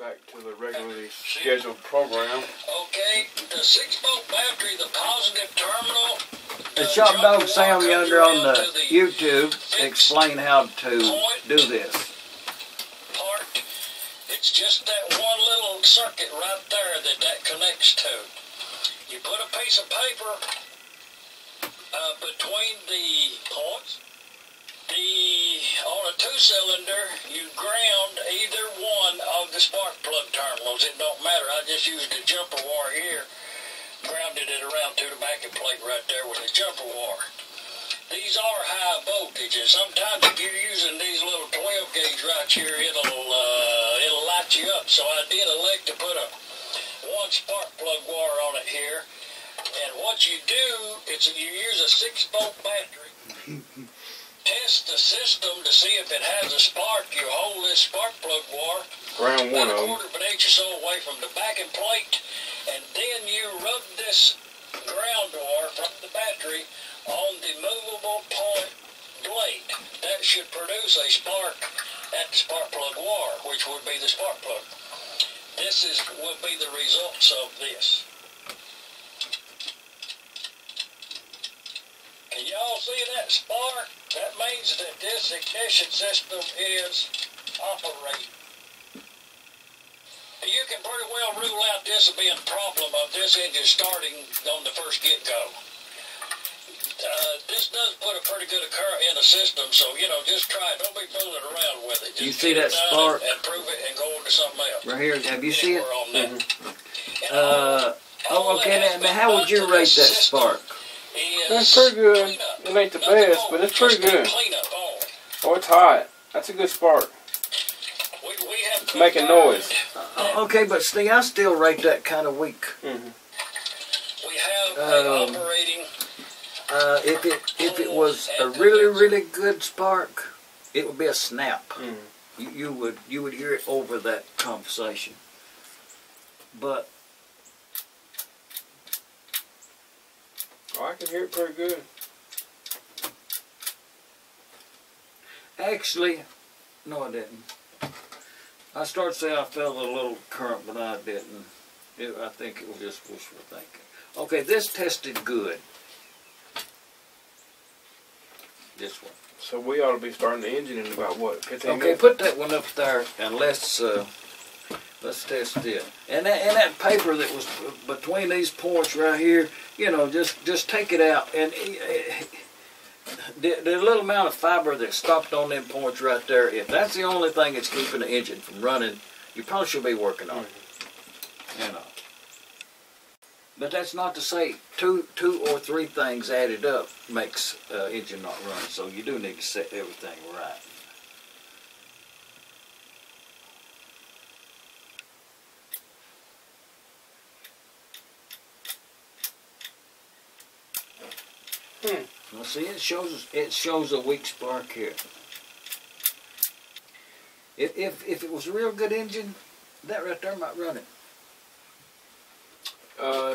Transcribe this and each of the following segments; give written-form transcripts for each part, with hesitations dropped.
back to the regularly scheduled program. Okay, the 6-volt battery, the positive terminal. The Shop Dog Sam yonder on the YouTube explain how to do this. Part. It's just that one little circuit right there that connects to. You put a piece of paper between the points. On a 2-cylinder, you ground either one of the spark plug terminals. It don't matter. I just used the jumper wire here, grounded it around to the backing plate right there with the jumper wire. These are high voltage, and sometimes if you're using these little 12 gauge right here, it'll light you up. So I did elect to put one spark plug wire on it here. And what you do is you use a 6-volt battery. Test the system to see if it has a spark. You hold this spark plug wire Ground one about of them. 1/4 of an inch or so away from the backing plate, and then you rub this ground wire from the battery on the movable point blade. That should produce a spark at the spark plug wire, which would be the spark plug. This will be the results of this. Can y'all see that spark? That means that this ignition system is operating. You can pretty well rule out this as being a problem of this engine starting on the first get-go. This does put a pretty good current in the system, so, just try it. Don't be fooling around with it. Just you see that spark? And prove it and go on to something else. Right here, have you seen it? All okay, now how would you rate that spark? That's pretty good. It ain't the best, but it's pretty good. Oh, it's hot. That's a good spark. It's making noise. Okay, but see, I still rate that kind of weak. We have an operating. If it was a really good spark, it would be a snap. You would hear it over that conversation. But I can hear it pretty good. Actually, no, I didn't. I started to say I felt a little current, but I didn't. I think it was just wishful thinking. Okay, this tested good. This one. So we ought to be starting the engine in about, what, 15 minutes? Okay, put that one up there, and let's test it. And that paper that was between these points right here, just take it out. And the little amount of fiber that stopped on them points right there, if that's the only thing that's keeping the engine from running, you probably should be working on it. But that's not to say two or three things added up makes engine not run. So you do need to set everything right. Well, see, it shows a weak spark here. If it was a real good engine, that right there might run it.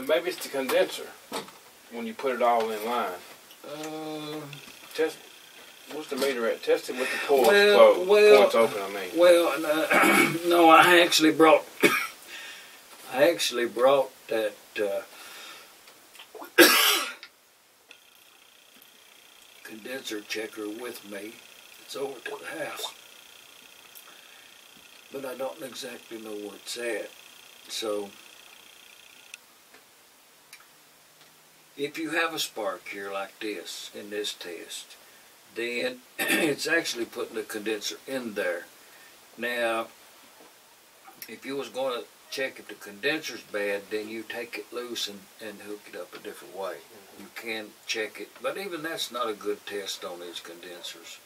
Maybe it's the condenser when you put it all in line. Test. What's the meter at? Test it with the coils closed. Points open, I mean. Well, no, I actually brought that. Condenser checker with me. It's over to the house, but I don't exactly know where it's at. So if you have a spark here like this in this test, then it's actually putting the condenser in there. Now, if you was going to check if the condenser's bad, then you take it loose and hook it up a different way. You can check it, but even that's not a good test on these condensers.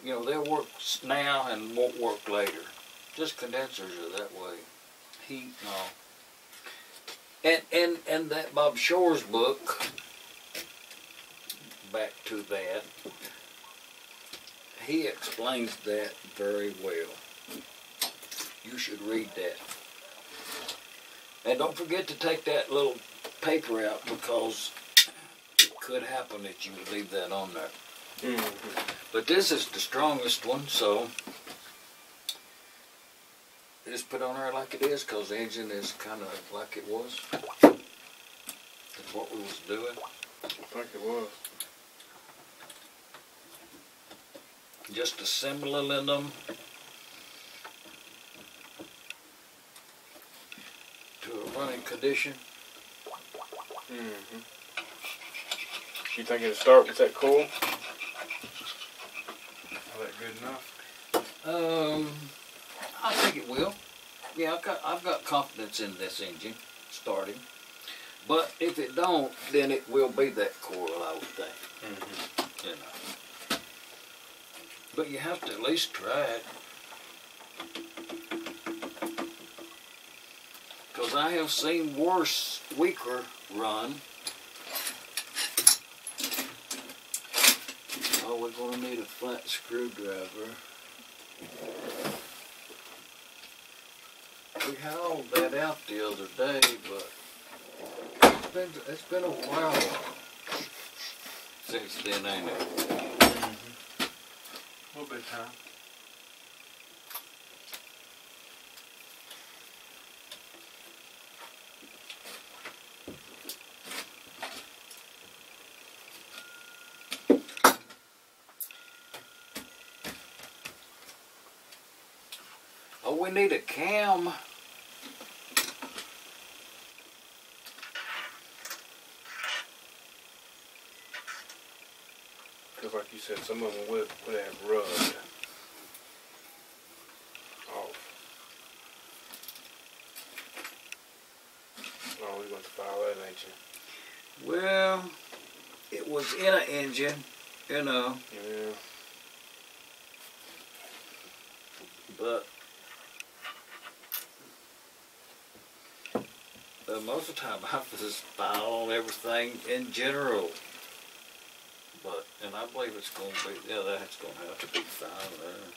They'll work now and won't work later. Just condensers are that way. Heat and all. And that Bob Shore's book, back to that, he explains that very well. You should read that. And don't forget to take that little paper out, because it could happen that you would leave that on there. But this is the strongest one, so Just put it on there like it is, because the engine is kind of like it was. That's what we was doing. I think it was. Just assembling them to a running condition. Mm-hmm. You think it'll start with that coil? Is that good enough? I think it will. Yeah, I've got confidence in this engine starting. But if it don't, then it will be that coil, I would think. Mm-hmm. You know. But you have to at least try it. Because I have seen worse, weaker run. Oh, we're going to need a flat screwdriver. We hauled that out the other day, but it's been a while since then, ain't it? Mm-hmm. A little bit of time. Oh, we need a cam. Because like you said, some of them would have rubbed off. Oh, we're going to file that, ain't you? Well, it was in an engine, you know. Yeah. But most of the time I just file on everything in general. But, and I believe it's going to be, yeah, that's going to have to be filed there.